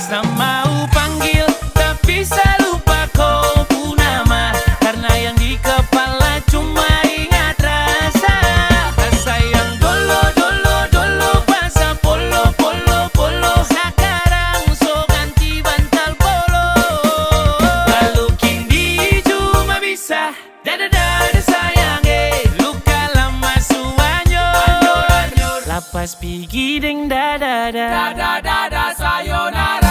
Tak mau panggil tapi saya lupa kau pun nama, karena yang di kepala cuma ingat rasa. Rasa yang dolo dolo dolo, bahasa polo polo polo, sekarang so ganti bantal polo. Lalu kini cuma bisa dada dada sayang, luka lama suanyur, lapas pigi deng dada dada dada sayonara.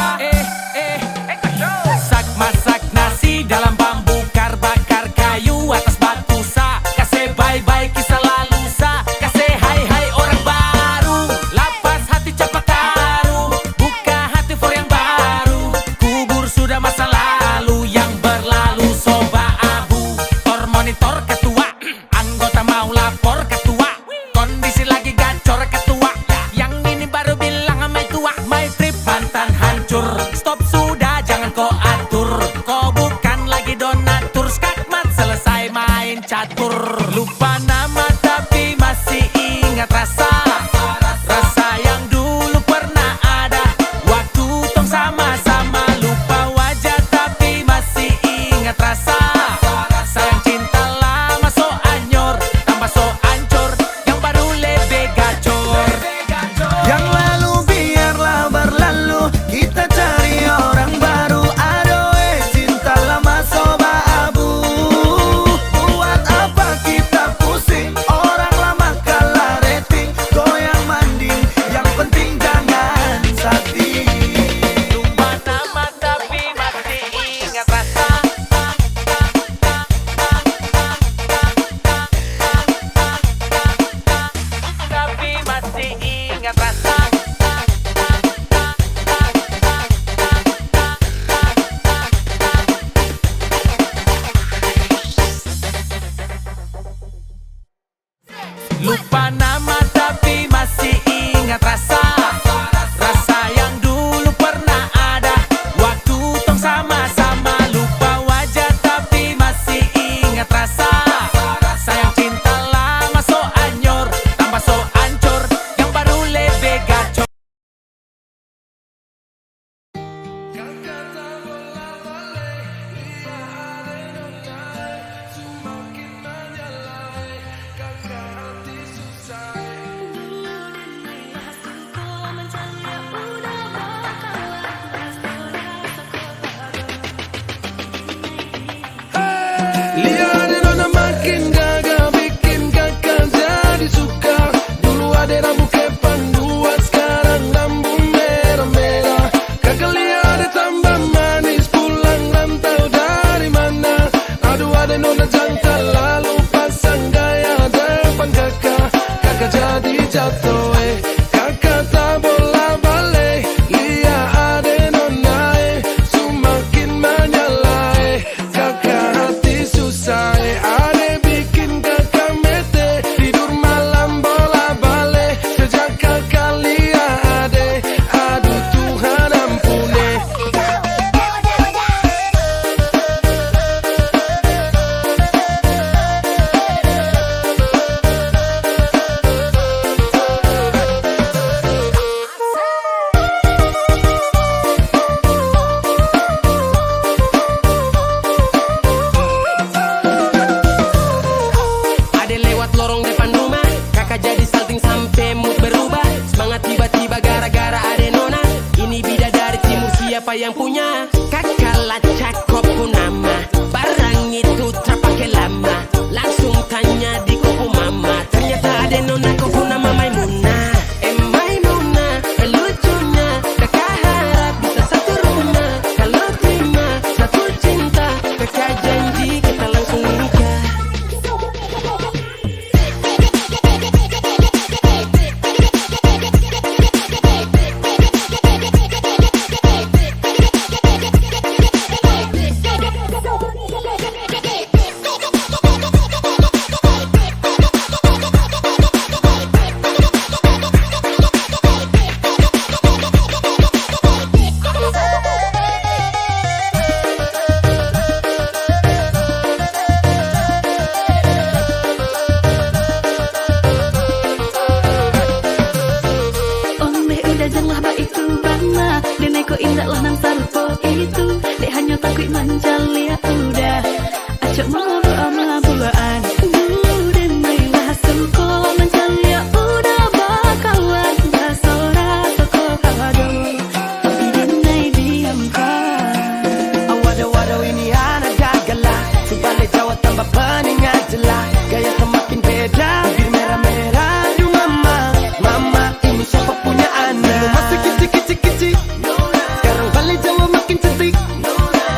Masak nasi dalam bambu kar, bakar kayu atas batu sa. Kasih bye-bye kisah lalu sa, kasih hai-hai orang baru. Lapas hati cepat taruh, buka hati for yang baru. Kubur sudah masa lalu yang berlalu, soba abu. Tor monitor ketua, anggota mau lapor ketua. Kondisi lagi gacor ketua, yang ini baru bilang sama tua. My trip mantan hancur, stop sudah jangan kau atur. Kau bukan lagi donatur, skakmat selesai main catur. Lupa nama tapi masih ingat rasa. Rasa yang dulu pernah ada waktu tong sama-sama. Lupa wajah tapi masih ingat rasa. Sayang cinta lama so anyor, tambah so ancur, yang baru lebih gacor. Yang lalu biarlah berlalu, kita cari orang baru. Aduh cinta lama soba abu. Buat apa kita pusing, orang lama kalah rating. Goyang manding, yang penting jangan sakit. Lupa nama tapi masih ingat rasa. Tapi masih ingat rasa. Lupa nama tapi masih ingat rasa. Rasa yang dulu pernah ada waktu tong sama-sama. Lupa wajah tapi masih ingat rasa. Sayang cinta lama so anyor, tambah so ancur, yang baru lebih gacor. Lihat nona makin gagah, bikin kakak jadi suka. Dulu ada rambut kepang dua, sekarang rambut merah-merah. Kakak lihat tambah manis, pulang rantau dari mana. Aduh ada nona jantan, lalu pasang gaya depan kakak. Kakak jadi jatuh, kakak tak bola balik. Lihat ada nona, semakin menyala, kakak hati susah. Ada bikin kakak mete, tidur malam bola balik. Sejak kakak lihat ada, aduh Tuhan ampuni. Ada lewat lorong depan rumah, kakak jadi salting sampai mood berubah. Semangat tiba-tiba gara-gara ada nona. Ini bidadari timur, siapa yang punya? Kakak lacak kopu nama, barang itu terpakai lama. Langsung tanya di kopu mama, ternyata ada nona kopu nama Maimunah. Maimunah, lucunya kakak harap bisa satu rumah. Kalau terima satu cinta, kakak janji kita langsung nikah. Tidaklah nang sarupo itu, dek hanya takut menjalia udah. Acok mabuk-mabukan, dan marilah sungko menjalia udah bakawan basora toko kado. Dinai diam kan. Waduh ini anak gagala, sebalik Jawa tambah peningat jelas. Gaya semakin beda, bibir merah-merah. Aduh mama ini siapa punya anak? Dulu masih kicik-kicik, sekarang balik Jawa makin cantik.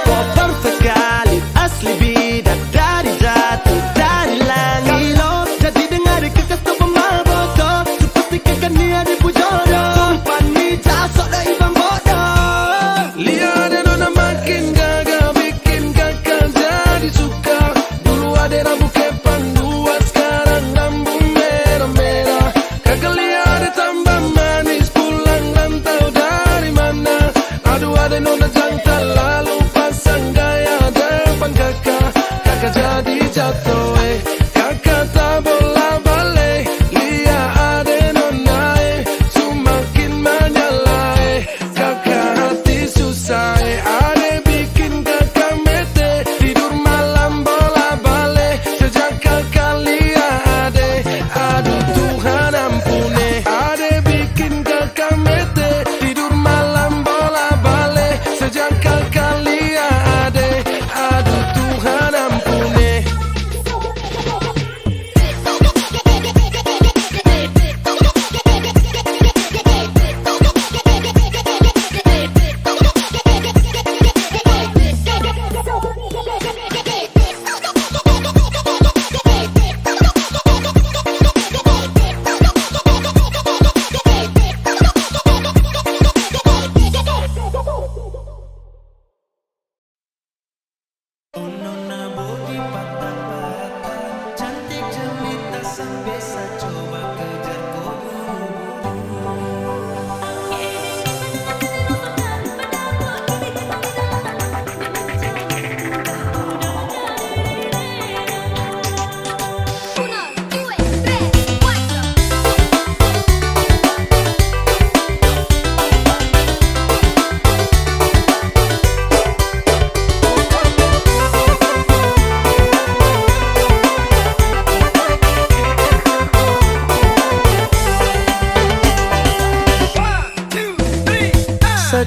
Koper sekali, asli bidadari jatuh dari langit. Kalau jadi dengar kertas tu pemabotol, sepastikan dia dipujodoh. Sumpah ni jasok dah ibang bodoh. Lihat nona makin gagah, bikin kakak jadi suka. Dulu ada rambut kepang dua, sekarang rambut merah-merah. Kakak lihat ada tambah manis, pulang rantau dari mana? Aduh ada nona jantan, lalu pasang gaya depan kakak. Kakak jadi jatuh, kakak tak bola balik. Lihat ada nona, semakin menyala, kakak hati susah, ada bikin kakak mete. Tidur malam bola balik, sejak kakak lihat ada. Aduh Tuhan ampuni, ada bikin kakak mete. Tidur malam bola balik, sejak kakak lihat ada. Aduh Tuhan ampuni.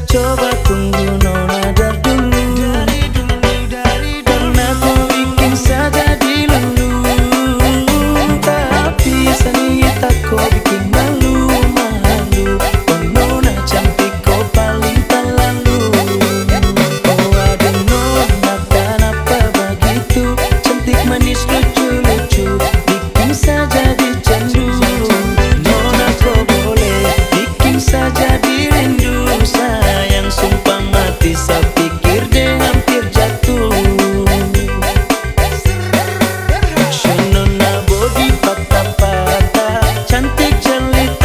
Coba tunggu nona dari dulu, karena ku bikin saja dilulu. Tapi seni tak kau bikin malu-malu. Oh nona cantik kau paling terlalu. Oh ada nona kenapa begitu? Cantik manis lucu-lucu, bikin saja dicandu. Nona kau boleh bikin saja dirindu. Sayang sumpah mati, saya pikir dia hampir jatuh. Nona body patah-patah, cantik jelita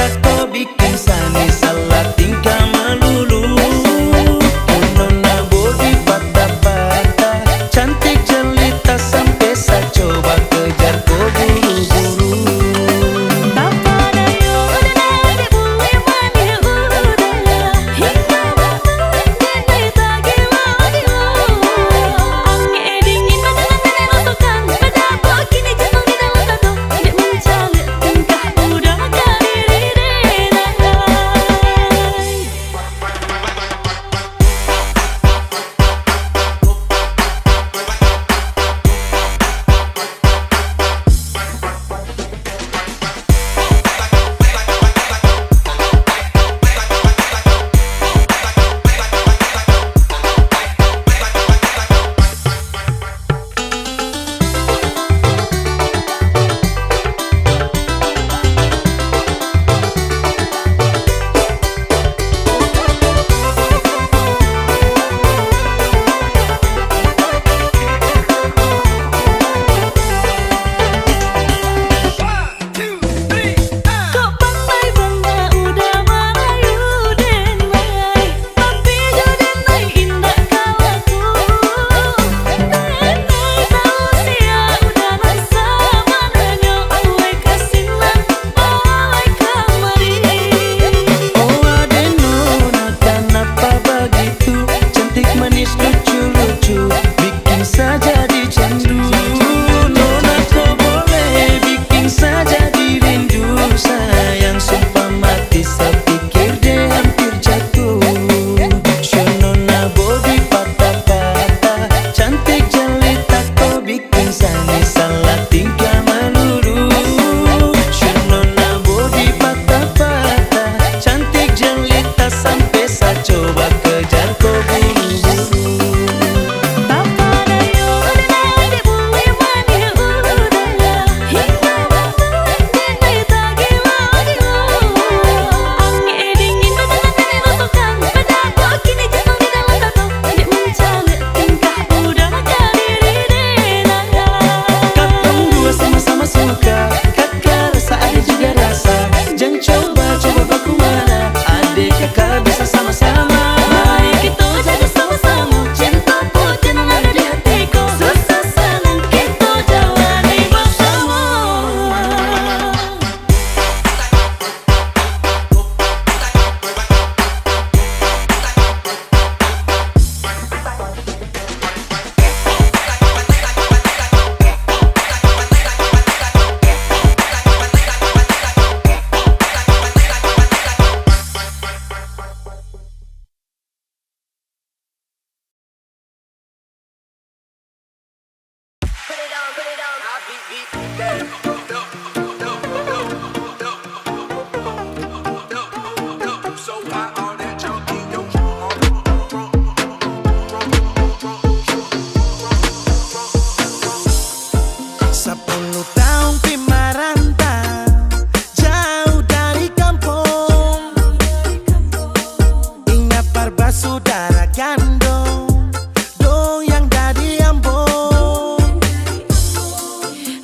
gandong dong yang dari Ambon.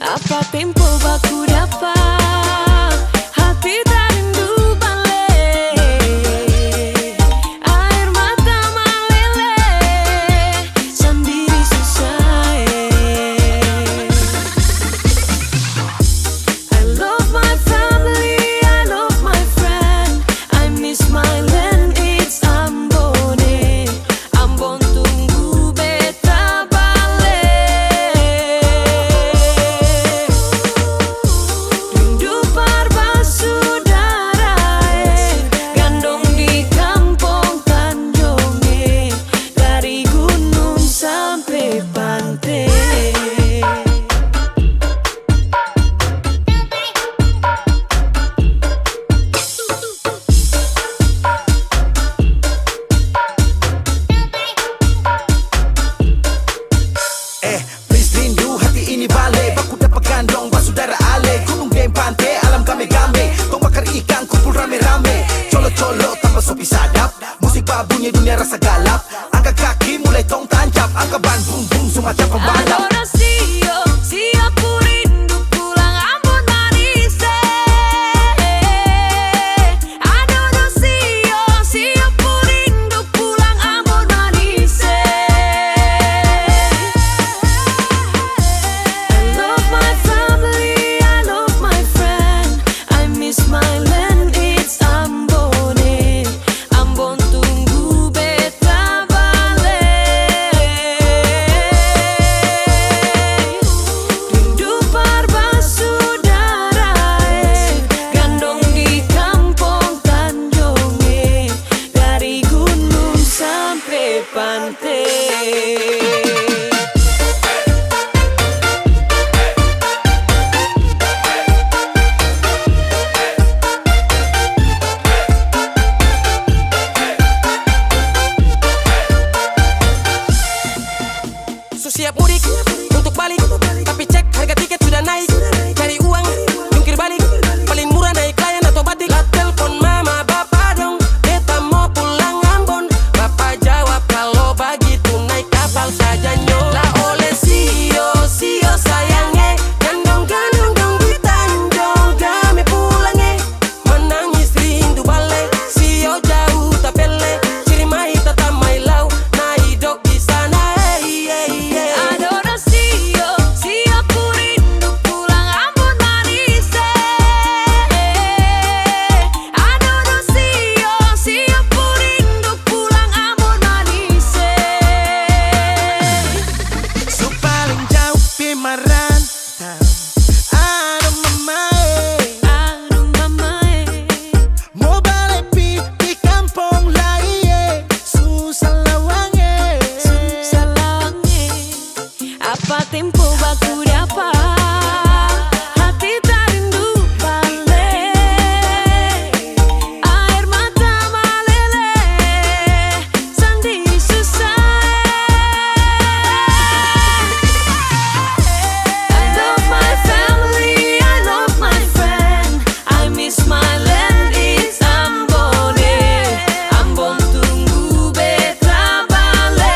Apa tempo baku dapat hati tak rindu balik. Air mata meleleh sendiri susah. I love my family, I love my friend. I miss my land, it's Ambon. Ambon tunggu beta balik. Rindu parba saudara, gandong di kampung Tanjung, dari gunung sampai pantai. Please rindu hati ini balik. Baku dapat gandong basudara ale. Gunung game pantai alam game-game. Tong bakar ikan kumpul rame-rame. Colo-colo tambah sopi sadap. Musik babunya dunia rasa galap. Angkat kaki mulai tong tancap. Angkat ban bum bum semacam pembalap. Adorasio, siapa rindu pulang Ambon manis. Adorasio, siapa rindu pulang Ambon manis. I love my family, I love my friend. I miss my land, it's Ambon. Ambon tunggu beta balik. Rindu parba saudara, gandong di kampung Tanjung, dari gunung sampai pantai. Siap mudik untuk balik, tapi cek harga tiket sudah naik. Cari uang, jungkir balik, paling murah naik layan atau batik. Lah telepon mama bapak dong, beta mau pulang Ambon. Bapak jawab kalau begitu naik kapal saja nyo. Lah oleh sio sayangnya, gandong-gandong dong di Tanjung kami pulangnya. Menangis rindu balik, sio jauh tak pele. Ciri mai tata mai lau, na hidup di sana. Adorasio, siapa rindu pulang Ambon manis. Adorasio, siapa rindu pulang Ambon manis. So paling jauh pimarantau. Aduh mamae, Aduh mamae, mau balik di kampung lain. Susah lawange. salangnya. Apa tempo baku dapat hati tak rindu balik. Air mata meleleh sendiri susah. I love my family, I love my friend. I miss my land, it's Ambon. Ambon tunggu beta balik.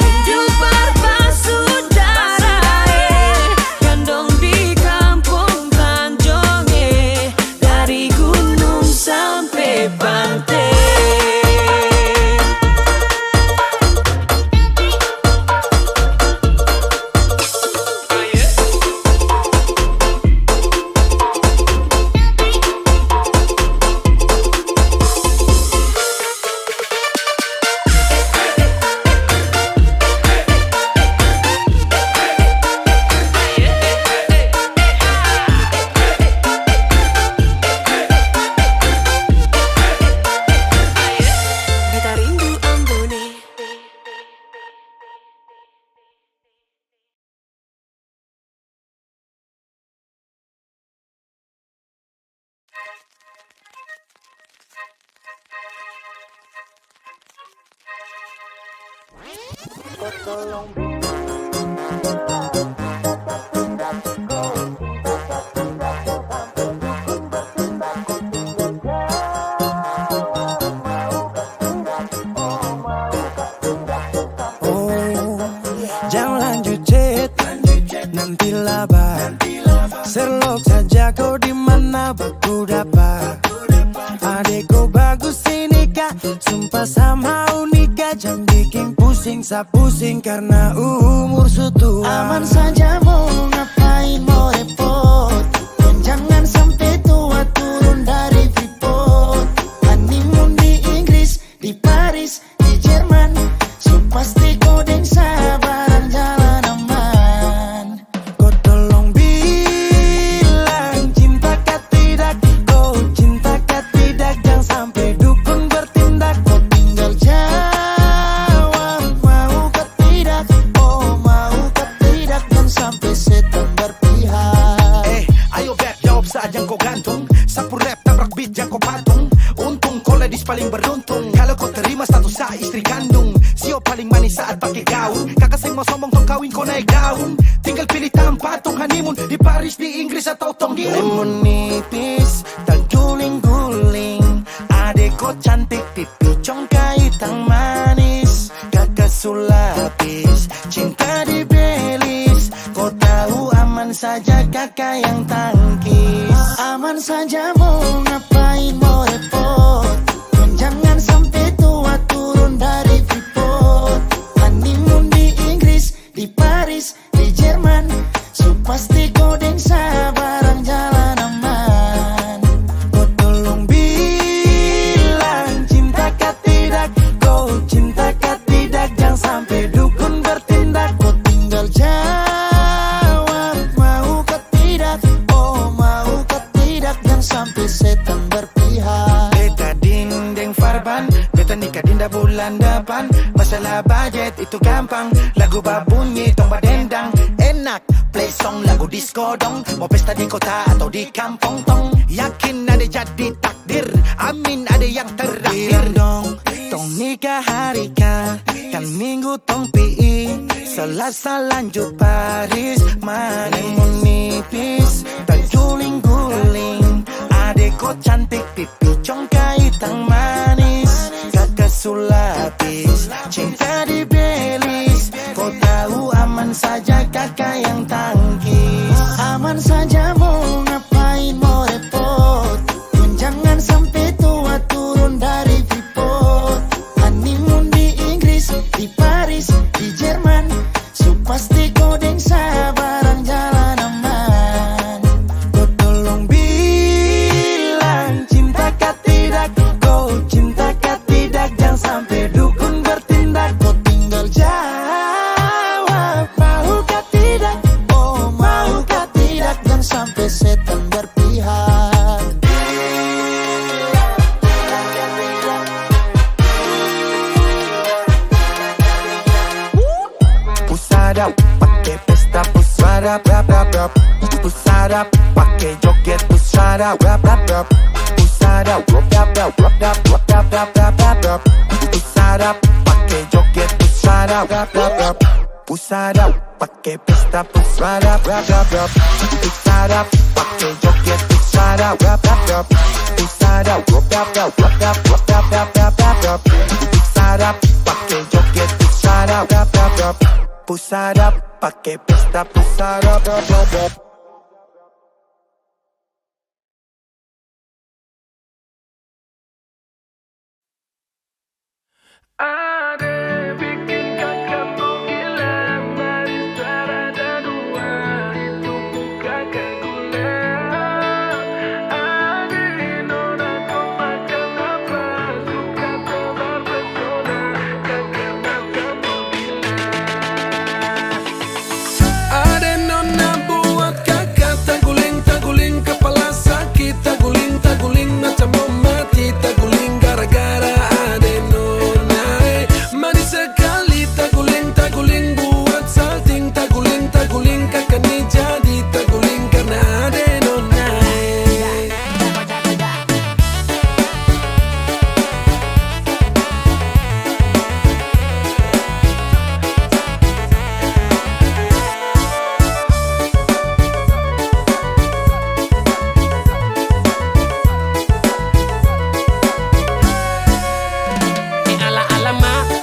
Rindu parba saudara, gandong di kampung Tanjung, dari gunung sampai pantai. Beta rindu Ambon. bagus ini kak, sumpah sama unika. Jangan bikin pusing, pusing karena umur sutua. Aman saja mau ngapain mau repot, dan jangan sampai tua turun dari Freeport. Honeymoon di Inggris, di Paris, di Jerman, so pasti kau deng sabaran jalan aman. Kau tolong bilang cinta kah tidak, kau cinta kah tidak, jangan sampai dukun bertindak. Kau tinggal jawab mau kah tidak, oh mau kah tidak, jangan sampai setan berpihak. Ayo beb, jawab saja kau gantung. Sapu rap tabrak beat yang kau patung. Untung kau ladies paling beruntung kalau kau terima status sa istri kandung. Sio paling manis saat pakai gaun. Kakak sing mau sombong tong kawin kau naik daun. Tinggal pilih tempat tong honeymoon di Paris, di Inggris atau tong di Lemon nipis, terguling-guling. Adek kau cantik, pipi congkai tang manis. Kakak sulapis, cinta di Belis. Kau tahu aman saja kakak yang tangkis. Aman saja mau ngapain mau repot, dan jangan sampai tua turun dari Freeport. Honeymoon di Inggris, di Paris, di Jerman, so pasti kau deng sabaran jalan aman. Kau tolong bilang cinta kah tidak, kau cinta kah tidak, jangan sampai dukun bertindak. Kau tinggal jawab mau kah tidak, oh mau kah tidak, jangan sampai setan berpihak. Beta dinding farban, beta nikah dinda bulan depan. Masalah budget itu gampang, lagu babunyi tong badendang. Enak play song lagu disco dong. Mau pesta di kota atau di kampung tong. Yakin ada jadi takdir, amin ada yang terakhir dong. Tong nikah hari kan minggu tong PI, Selasa lanjut Paris. Mana mau nipis, terguling-guling. Adek kau cantik, pipi congkai tang manis. Kakak sulapis, cinta di Belis. Kau tahu aman saja kakak yang tangkis. Aman saja mau ngapain mau repot, dan jangan sampai tua turun dari Freeport. Honeymoon di Inggris, di Paris, di Jerman, so pasti kau deng sabaran jalan aman. Kau tolong bilang cinta kah tidak, kau cinta kah tidak, jangan sampai dukun bertindak. Kau tinggal jawab mau kah tidak, oh mau kah tidak, jangan sampai setan berpihak. Pusada pakai pesta, pusada rap rap rap. Pusada pakai joget, pusada rap rap rap. Pusada rap rap rap rap rap rap rap rap rap rap. Pusada pakai joget, pusada rap rap rap. Pusada pakai pesta, pusada rap rap rap. Pusada pakai joget, pusada rap rap rap. Pusada rap rap rap rap rap rap rap rap rap rap. Pusada pakai joget, pusada rap rap rap. Pusada pakai pesta, pusada rap rap rap. Ade bikin kakak tuh gila, manis rada dua, itu muka kayak gula. Ade nona kau makan apa, suka tebar pesona, kakak matamu gila. Ade nona buat kakak taguling-taguling, kepala sakit, taguling-taguling macam mau mati, taguling gara-gara ade nona. Manis sekali taguling-taguling, buat salting, taguling-taguling, kakak ni jadi taguling karena ada nona.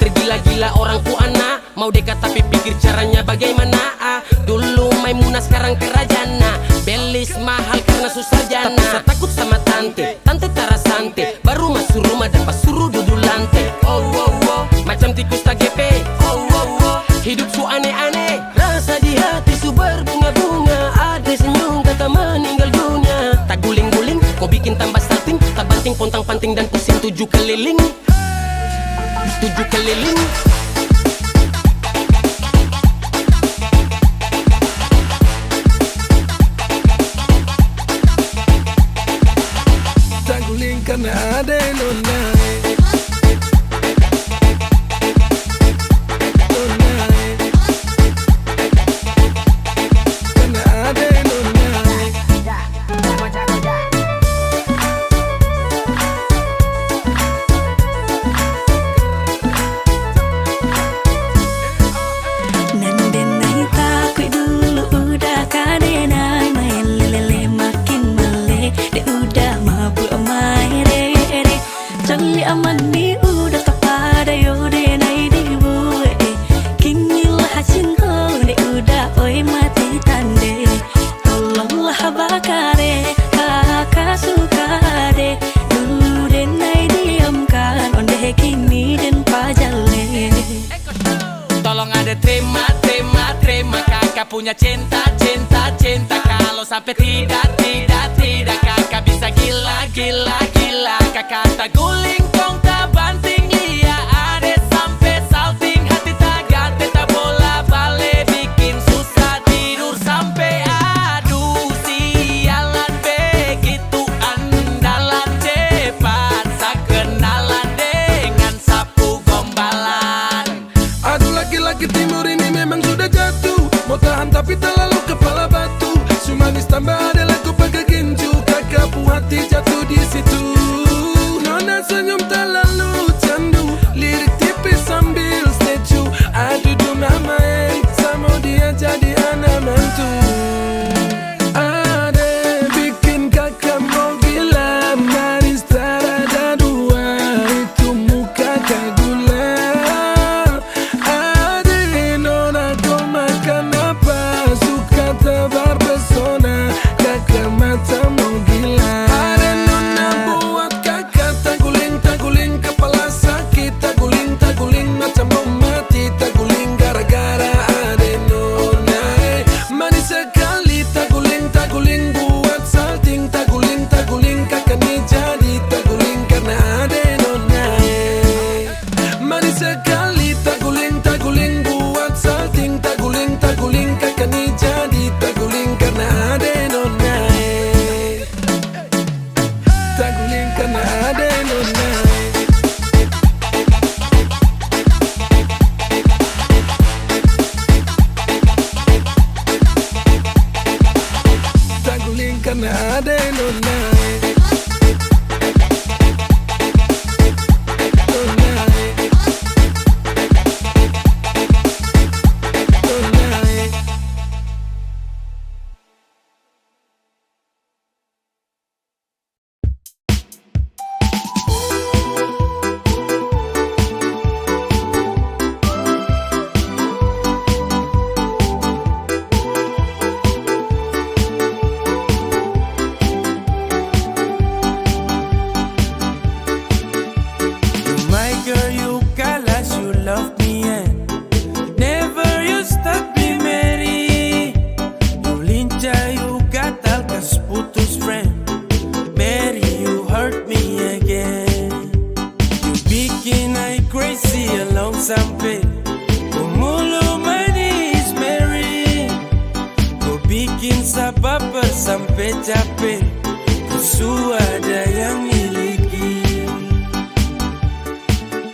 Tergila-gila orang ku anak, mau dekat tapi pikir caranya bagaimana. Dulu Maimunah sekarang kerajana, Belis mahal karena susah jana. Tapi saya takut sama tante, tante tak rasa santai. Baru masuk rumah dan pas suruh duduk lantai. Oh oh oh, macam tikus tak gepe. Oh oh oh, hidup su aneh-aneh. Rasa di hati su berbunga-bunga. Ada senyum kata meninggal dunia. Tak guling-guling, kau bikin tambah salting. Tak banting, pontang-panting dan pusing 7 keliling. 7 keliling. Tak guling karena ada nona. Karena ada nona. Nandenai takut dulu udah kadenai main lele makin mele de udah mabuk main re Cali aman ni udah kepada yo de nai di bue kini lah hasin ho de udah oi mati tande tolonglah bakare kakak suka de dulu de nai diamkan onde kini dan pajale. Tolong ada terima kakak punya cinta kalau sampai tidak kakak bisa gila kakak tak guling tong tak banting lia ada sampai salting hati tak ganti tak bola balik bikin susah tidur sampai aduh sialan begitu andalan cepat sakenalan dengan sapu gombalan. Aduh laki-laki timur ini memang sudah jatuh. Mau tahan tapi terlalu kepala batu. Sumanis tambah ada lagu pakai ginju. Kakak pu hati jatuh di situ. Nona senyum terlalu candu. Lirik tipis sambil statue. Aduh mama sama dia jadi anak mantu. Ada bikin kakak mau gila. Manis tak ada dua. Itu muka kak gula. Tebar pesona, kakak mata mau gila. Ada nona buat kakak tak guling kepala sakit, tak guling macam mau mati, tak guling gara-gara ada nona. Manis sekali tak guling buat salting, tak guling kakak ni jadi tak guling karena ada nona. Manis sekali tak guling buat salting, tak guling kakak ni jadi karena ada nona. Tak guling karena ada nona. Tak guling karena ada nona. Sampai Pemulu manis Mary. Kau bikin sabar sampai capek. Kusu ada yang miliki.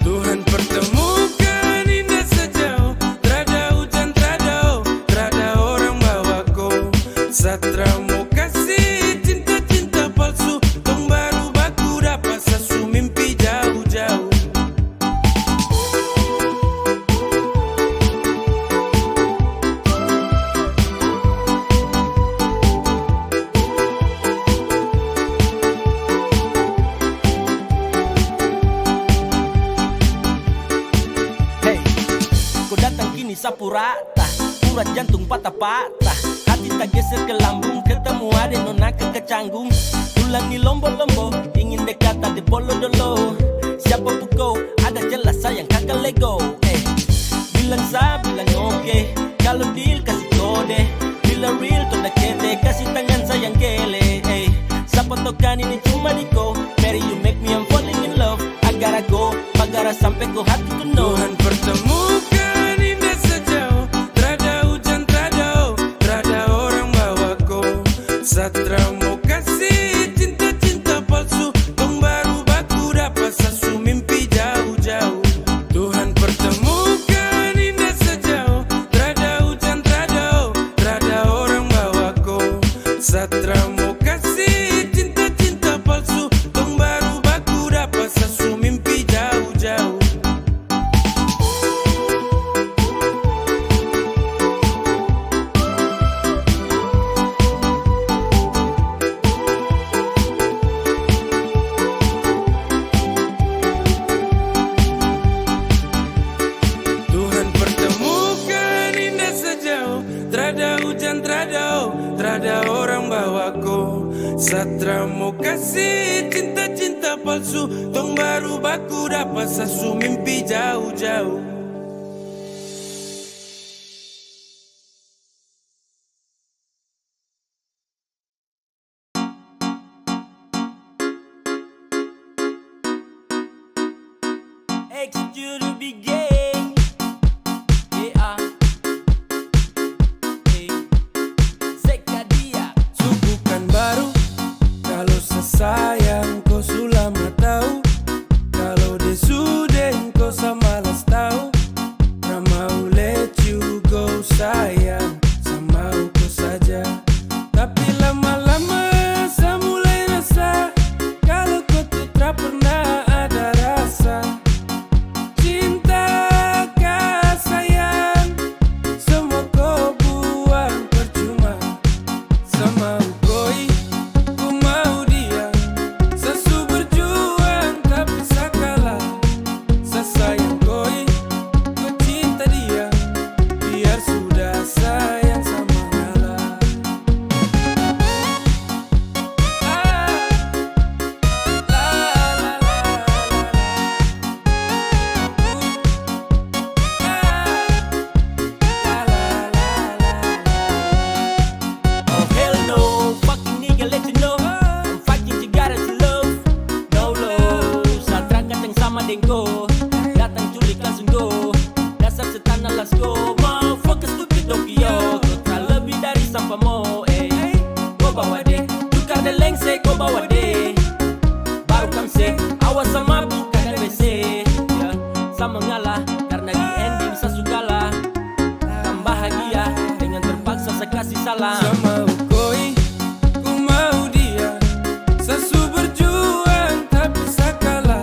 Tuhan pertemukan indah sejauh. Terada hujan, terada orang bawa kau. Satramu kasih cinta palsu. Tong baru baku dapat sasu mimpi jauh-jauh. Sapu rata, urat jantung patah-patah. Hati tak geser ke lambung, ketemu ada nona kecanggung. Ulangi lombo-lombo, ingin indai kata de bolo dolo. Siapa pukau, ada jelas sayang kagak lego. Bilang sa, bilang oke. Kalau deal kasih kode. Bila real tuh dah kete, kasih tangan sayang gele. Siapa tau kan ini cuma diko. Mary you make me I'm falling in love. I gotta go, pagara sampai ko hati to know. Tuhan pertemukan indah sejauh. Trada hujan, trada orang bawa ko. Satra mau kasih cinta-cinta palsu. Tong baru baku dapat sasu mimpi jauh-jauh. Tuhan pertemukan indah sejauh. Trada hujan, trada orang bawa ko. Satra mau kasih cinta-cinta palsu. Tong baru baku dapat sasu mimpi jauh-jauh. Tuhan pertemukan indah sejauh. Trada hujan, trada orang bawa ko. Satra mau kasih cinta-cinta palsu. Tong baru baku dapat sasu mimpi jauh-jauh. Expect you to be gay. Yeah. Sekadia. Bukan baru kalau sesayang kau sulama tahu. Kalau dia sudah kau samalas tahu. Tak mau let you go sayang. Sama kau saja. Tapi lama-lama saya mulai rasa. Kalau kau tuh tak pernah ada rasa. Cinta kah sayang. Semua kau buang percuma. Sama koi, ku mau dia. Sesu berjuang tapi sakalah. Sesayang koi, ku cinta dia. Biar sudah sayang sama ngalah. Oh hell no, fucking nigga let you know. I'm fighting you gotta to love. No love, Satra kacang sama dengko. Datang culik langsung go. Dasar setan let's go. Mau fokus stupid Tokyo. Kau tak lebih dari sampah mo. Kau bawa deh, tukar de lengse kau bawa deh. Baru kamse, awas sama bukan WC. Ya, sama ngalah karena di ending saya sukalah. Kan bahagia dengan terpaksa saya kasih salam. Sama koi, ku mau dia. Sesu berjuang tapi sakalah.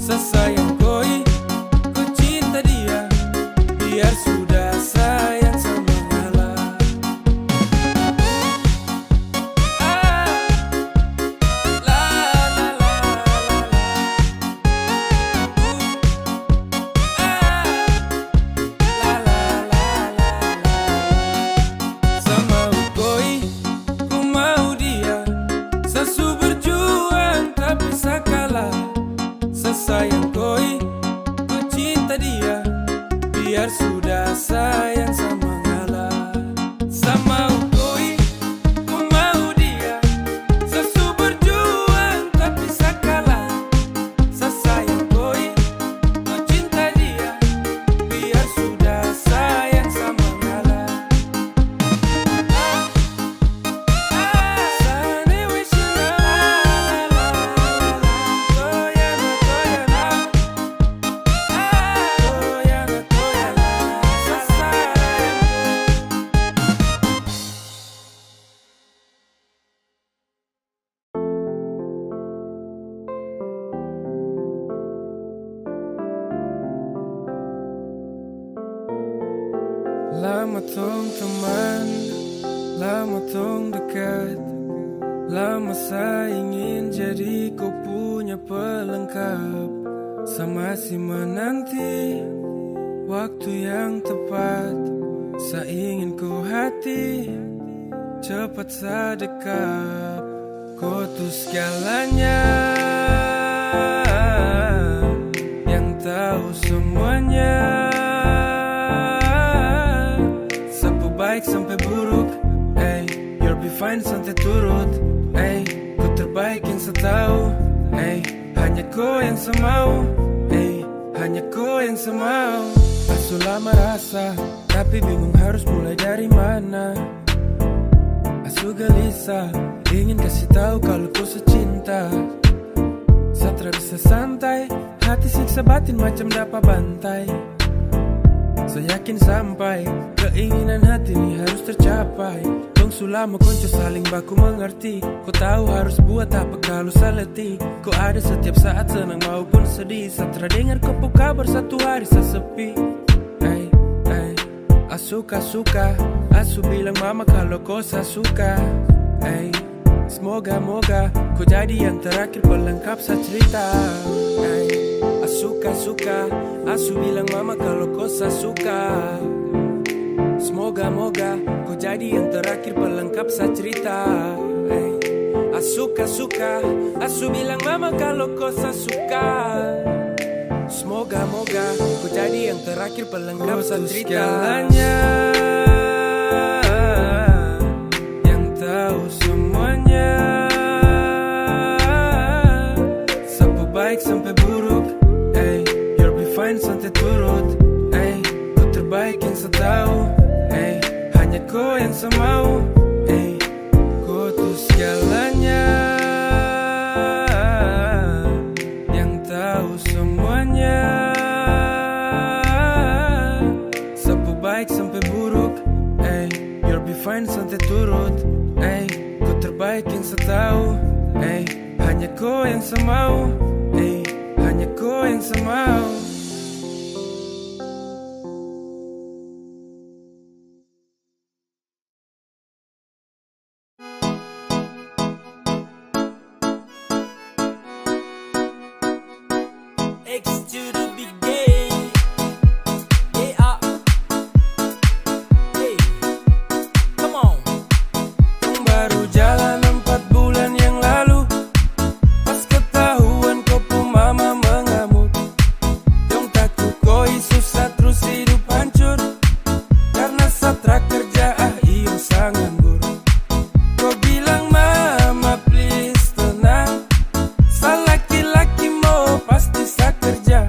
Sesayang koi, ku cinta dia. Biar sudah sayang sama ngalah. Sama koi, ku mau dia. Sesu berjuang tapi sakalah. Sesayang koi, ku cinta dia. Biar sudah sayang sama ngalah. Sama koi, ku mau dia. Sesu berjuang tapi sakalah. Sesayang koi, ku cinta dia. Biar sudah sayang sama ngalah. Sana wish you Toyana, toyana. Toyana, toyana. Lama tong teman, lama tong dekat. Lama saya ingin jadi kau punya pelengkap. Sama si menanti waktu yang tepat. Saya ingin kau hati cepat sedekap. Kau tuh segalanya, yang tahu semuanya. Sapu baik sampai buruk, you'll be fine santai turut. Kau terbaik yang setahu, hanya kau yang semau, hanya kau yang semau. Asu lama rasa, tapi bingung harus mulai dari mana. Asu gelisah, ingin kasih tahu kalau kau secinta. Satra bisa santai, hati siksa batin macam dapat bantai. Saya yakin sampai, keinginan hati ini harus tercapai. Dong sulama konco saling baku mengerti. Kau tahu harus buat apa kalau seleti. Kau ada setiap saat senang maupun sedih. Satra dengar kau kabar satu hari sesepi. Asu suka, asu bilang mama kalau kau suka. Semoga-moga kau jadi yang terakhir pelengkap cerita. Asu suka, asu bilang mama kalau kau suka. Semoga-moga kau jadi yang terakhir pelengkap cerita. Asu suka, asu bilang mama kalau kau suka. Semoga-moga kau jadi yang terakhir pelengkap cerita. Segalanya, yang tahu semuanya. Sapu baik sampai buruk, you'll be fine santai turut. Kau terbaik yang setahu, hanya kau yang semau. Kau tuh segalanya, yang tahu semuanya. Sapu baik sampai buruk, you'll be fine santai turut. Kau terbaik yang setahu, hanya kau yang semau, hanya kau yang semau. X to the big game. Yeah. Hey. Come on. Baru jalan 4 bulan yang lalu, pas ketahuan kau pun mama mengamuk. Dong takut kau susah terus hidup hancur, karena satra kerja iyo sangat nganggur. Kau bilang mama please tenang, laki-laki mau pasti saya kerja.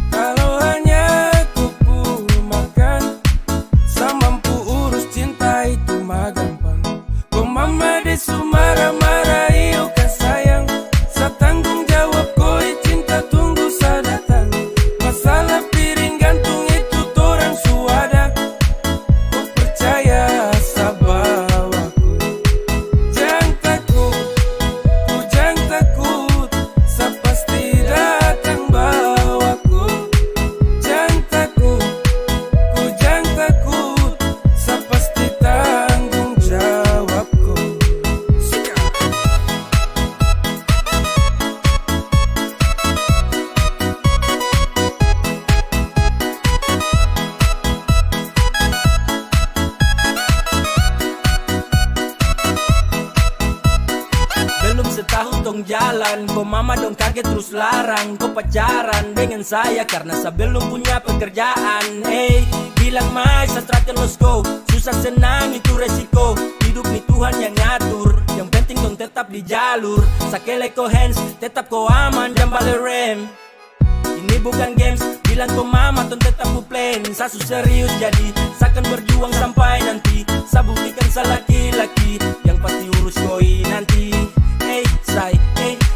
Kalau hanya aku pun makan, saya mampu urus cinta itu mah gampang. Kau mama desu marah-marah iyo kan sayang, saya tanggung jawab kau cinta tunggu saya datang. Masalah piring gantung itu torang suada, kau percaya saya bawaku. Jangan takut, ku jangan takut, saya pasti datang bawaku. Jangan takut, ku jangan takut, saya pasti tanggung jawabku. Belum setahun dong jalan, kau mama dong kaget terus larang. Kau pacaran dengan saya karena saya belum punya pekerjaan. Bilang mai saya terus go, susah senang itu resiko. Hidup nih Tuhan yang ngatur, yang penting dong tetap di jalur. Sakele ko hands, tetap kau aman dan balik rem. Ini bukan games, bilang kau mama dong tetap ku plan. Saya serius jadi, saya akan berjuang sampai nanti. Saya buktikan saya laki-laki, yang pasti urus koi nanti.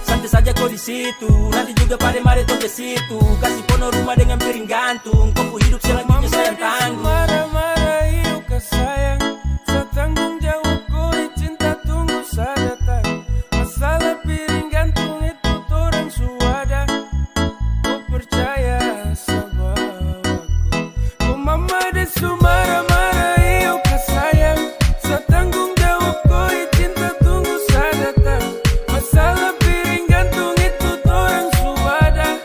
Santai saja kau di situ, nanti juga pada mari tuh ke situ. Kasih pono rumah dengan piring gantung, kau hidup selanjutnya saya tanggung. Marah-marah iyo kan sayang, saya tanggung jawab kau cinta tunggu saya datang. Masalah piring gantung itu torang suada, kau percaya sama aku. Kau mama desu marah-marah iyo kan sayang, saya tanggung jawab kau cinta tunggu saya datang. Masalah piring gantung itu torang suada,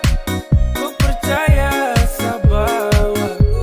kau percaya sama aku.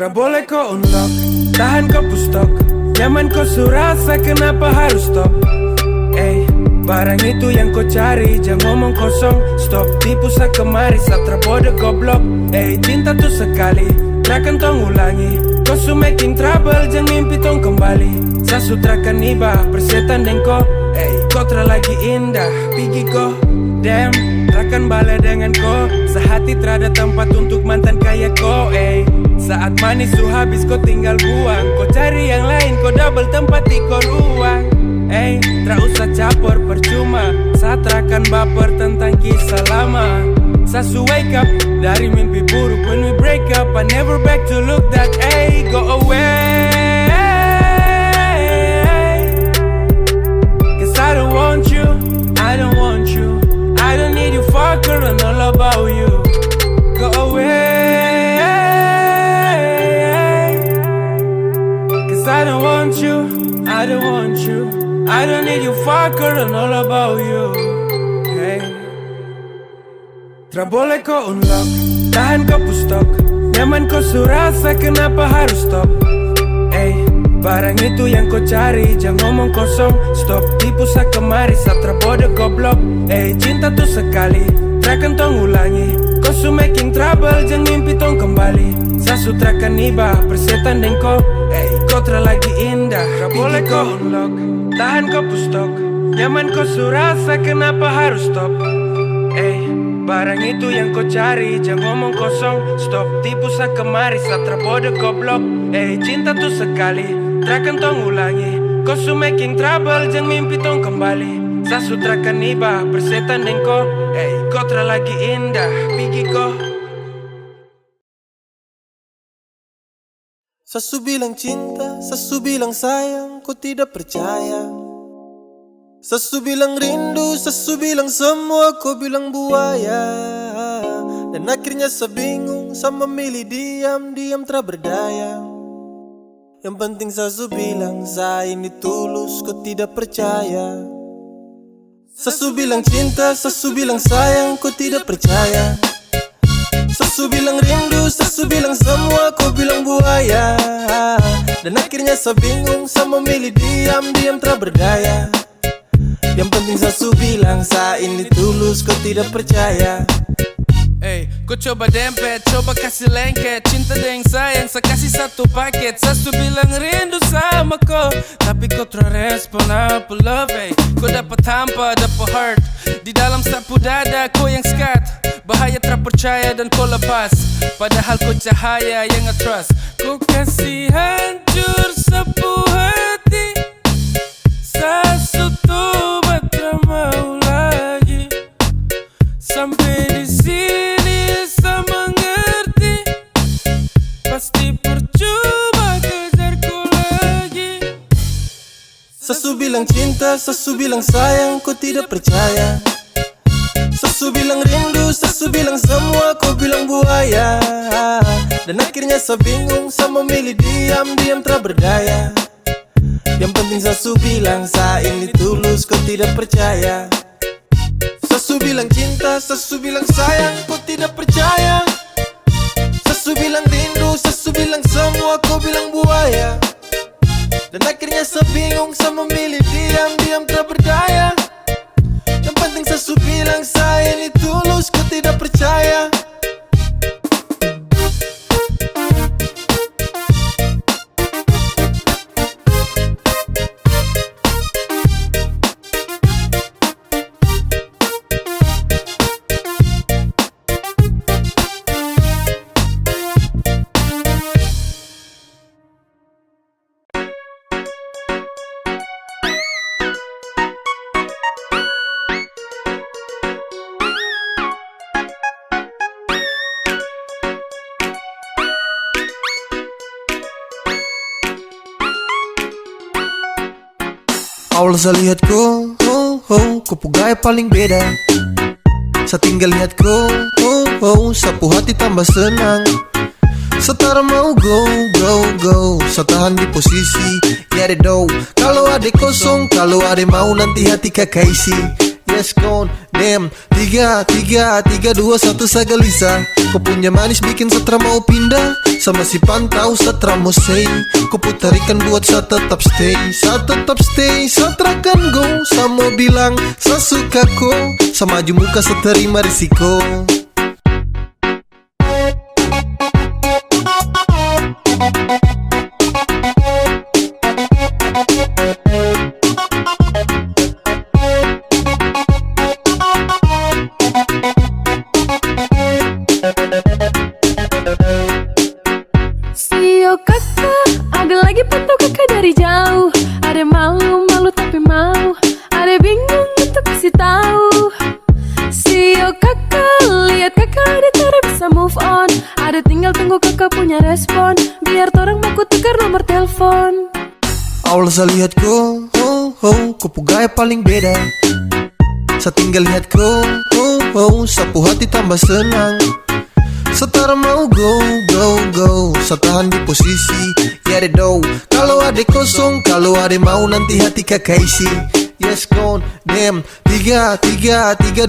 Tra boleh kau unlock, tahan kau pustok. Nyaman kau surasa, kenapa harus stop? Barang itu yang kau cari, jangan ngomong kosong. Stop tipu sa kemari, satra bodoh goblok. Cinta tuh sekali, takkan tong ulangi. Kau su making trouble, jangan mimpi tong kembali. Sa sutrakan iba, persetan deng kau. Kau tra lagi indah, pergi kau. Damn, takkan balik dengan kau. Sehati terada tempat untuk mantan kayak kau. Saat manis su habis kau tinggal buang. Kau cari yang lain, kau double tempat di kau ruang. Tra usah caper percuma. Saat akan baper tentang kisah lama. Sasu wake up dari mimpi buruk. When we break up, I never back to look that. Go away. Cause I don't want you, I don't want you. I don't need you fucker and all about you. Go away. Cause I don't want you, I don't want you. I don't need you fucker and all about you. Tra boleh kau unlock, tahan kau pustok. Nyaman kau surasa, kenapa harus stop? Barang itu yang kau cari, jangan ngomong kosong. Stop tipu sa kemari, satra bodoh goblok. Cinta tuh sekali, takkan tong ulangi. Kau su making trouble, jangan mimpi tong kembali. Sa sutrakan iba, persetan deng kau. Kau tra lagi indah, tra boleh kau unlock, tahan kau pustok. Nyaman kau surasa, kenapa harus stop? Barang itu yang kau cari, jangan ngomong kosong. Stop tipu sa kemari, satra bodoh goblok. Cinta tuh sekali, takkan tong ulangi. Kau su making trouble, jangan mimpi tong kembali. Sa sutrakan iba, persetan deng kau. Kau tra lagi indah, pergi kau. Sasu bilang cinta, sasu bilang sayang, kau tidak percaya. Sasu bilang rindu, sasu bilang semua, kau bilang buaya. Dan akhirnya saya bingung, saya memilih diam-diam tak berdaya. Yang penting sasu bilang, saya ini tulus, kau tidak percaya. Sasu bilang cinta, sasu bilang sayang, kau tidak percaya. Sasu bilang rindu, sasu bilang semua, kau bilang buaya. Dan akhirnya saya bingung, saya memilih diam-diam tak berdaya. Yang penting sasu bilang, saya ini tulus, kau tidak percaya. Kau coba dempet, coba kasih lengket. Cinta deng sayang, saya kasih satu paket. Sasu bilang rindu sama kau, tapi kau terrespon apa love. Kau dapat hampa, dapat heart. Di dalam sapu dada, kau yang skat. Bahaya terpercaya dan kau lepas. Padahal kau cahaya yang nge-trust. Kau kasih hancur sapu hati. Sasu tuh tak mau lagi. Sampai di sini saya mengerti. Pasti percuma kejarku lagi. Sasu bilang cinta, sasu bilang sayang, kau tidak percaya. Sasu bilang rindu, sasu bilang semua, kau bilang buaya. Dan akhirnya saya bingung, saya memilih diam-diam tak berdaya. Yang penting sasu bilang, saya ini tulus, kau tidak percaya. Sasu bilang cinta, sasu bilang sayang, kau tidak percaya. Sasu bilang rindu, sasu bilang semua, kau bilang buaya. Dan akhirnya saya bingung, saya memilih diam-diam tak berdaya. Yang penting sasu bilang, saya ini tulus, kau tidak percaya. Awal saya lihat kau, kau gaya paling beda. Saya tinggal lihat kau, sapu hati tambah senang. Setara mau go, saya tahan di posisi, ya ada do. Kalau ada kosong, kalau ada mau nanti hati kakak isi. Yes con damn 3, 2, 1 saya gelisah. Kau punya manis bikin setra mau pindah. Sama si pantau setra mau say. Kau putarikan buat saya tetap stay. Saya tetap stay, setra kan go. Saya mau bilang saya suka kau. Sama maju muka saya terima risiko. Sio kakak, agak lagi pantau kakak dari jauh. Ada malu tapi mau. Ada bingung untuk kasih tahu. Sio kakak, lihat kakak ada cara bisa move on. Ada tinggal tunggu kakak punya respon. Biar torang mau ku tukar nomor telepon. Awal saya lihat kau, kau gaya paling beda. Saya tinggal lihat kau, sapu hati tambah senang. Setara mau go, saya tahan di posisi. Ya deh do, kalau ada kosong, kalau ada mau nanti hati kakak isi. Yes con damn 3, 2, 1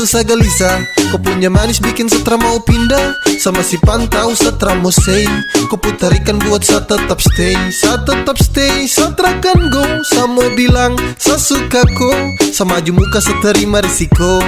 saya gelisah. Kau punya manis bikin setra mau pindah. Sama si pantau setra mau say. Kau putarikan buat saya tetap stay. Saya tetap stay, setra kan go. Saya mau bilang saya suka kau. Saya maju muka saya terima risiko.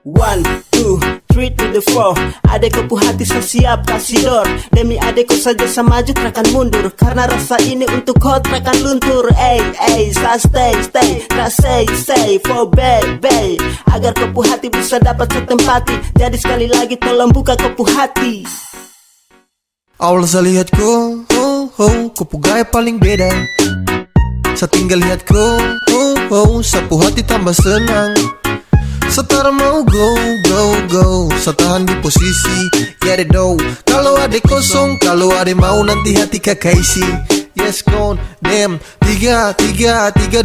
One, two, three to the four. Adekku pu hati saya siap kasih door. Demi adekku saja saya maju terakan mundur. Karena rasa ini untuk kau terakan luntur. Saya stay, tak say for baby. Agar kau pu hati bisa dapat setempati. Jadi sekali lagi tolong buka kau pu hati. Awal saya lihat kau, kau gaya paling beda. Saya tinggal lihat kau, sapu hati tambah senang. Setara mau go, saya tahan di posisi. Ya deh do, kalau ada kosong, kalau ada mau nanti hati kakak isi. Yes con damn 3, 2, 1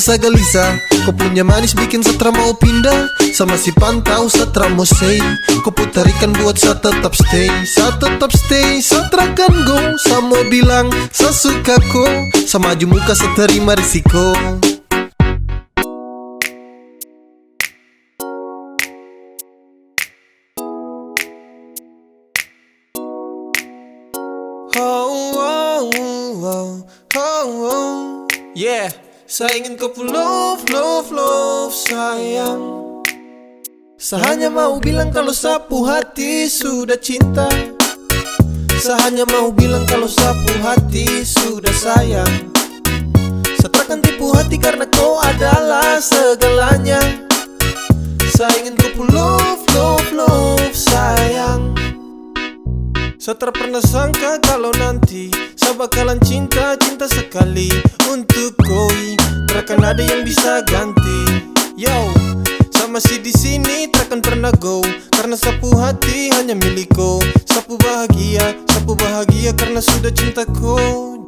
saya gelisah. Kau punya manis bikin setra mau pindah. Sama si pantau setra mau say. Kau putarikan buat saya tetap stay. Saya tetap stay, setra kan go. Saya mau bilang saya suka kau. Saya maju muka saya terima risiko. Yeah, saya ingin kau love sayang. Saya hanya mau bilang kalau sapu hati sudah cinta. Saya hanya mau bilang kalau sapu hati sudah sayang. Saya takkan tipu hati karena kau adalah segalanya. Saya ingin kau love sayang. Saya tak pernah sangka kalau nanti saya bakalan cinta sekali untuk kau. Takkan ada yang bisa ganti. Yo, saya masih di sini takkan pernah go. Karena sapu hati hanya milik kau. Sapu bahagia karena sudah cinta kau.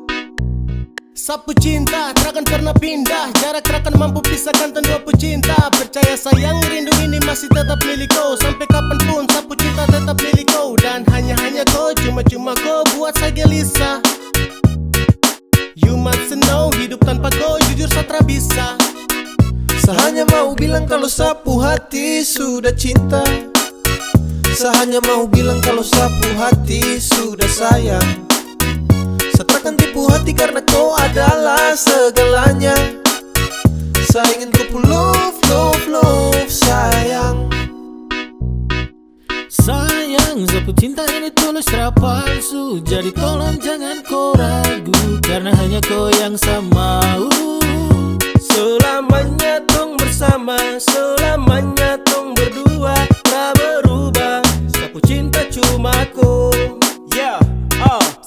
Sapu cinta takkan pernah pindah. Jarak takkan mampu pisahkan dua pecinta. Percaya sayang rindu ini masih tetap milik kau. Sampai kapanpun sapu cinta tetap milik kau. Dan hanya kau, cuma kau buat saya gelisah. You must know, hidup tanpa kau jujur saya tak bisa. Saya hanya mau bilang kalau sapu hati sudah cinta. Saya hanya mau bilang kalau sapu hati sudah sayang. Saya takkan tipu hati karena kau adalah segalanya. Saya ingin kau love sayang. Sayang, sapu cinta ini tulus tak palsu. Jadi tolong jangan kau ragu. Karena hanya kau yang saya mau. Selamanya tong bersama, selamanya tong berdua. Tak berubah, sapu cinta cuma kau.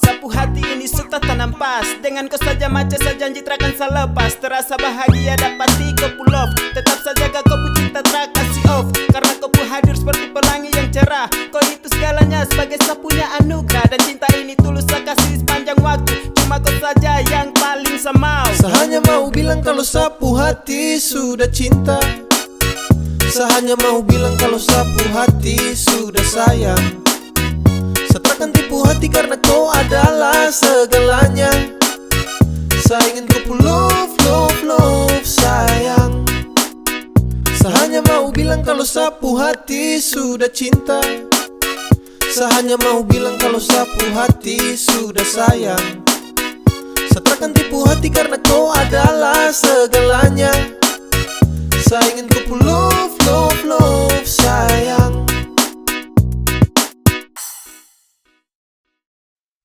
Sapu hati ini sudah tanam pas. Dengan kau saja macam saya janji takkan saya lepas. Terasa bahagia dapati kau pull off. Tetap saja kau pu cinta tak kasih off. Karena kau pu hadir seperti pelangi yang cerah. Kau itu segalanya sebagai sapunya anugerah. Dan cinta ini tulus saya kasih sepanjang waktu. Cuma kau saja yang paling saya mau. bilang kalau sapu hati sudah cinta. Saya hanya mau bilang kalau sapu hati sudah sayang. Saya takkan tipu hati karena kau adalah segalanya. Saya ingin kau love, love, love, sayang. Saya hanya mau bilang kalau sapu hati sudah cinta. Saya hanya mau bilang kalau sapu hati sudah sayang. Saya takkan tipu hati karena kau adalah segalanya. Saya ingin kau love, love, love, sayang.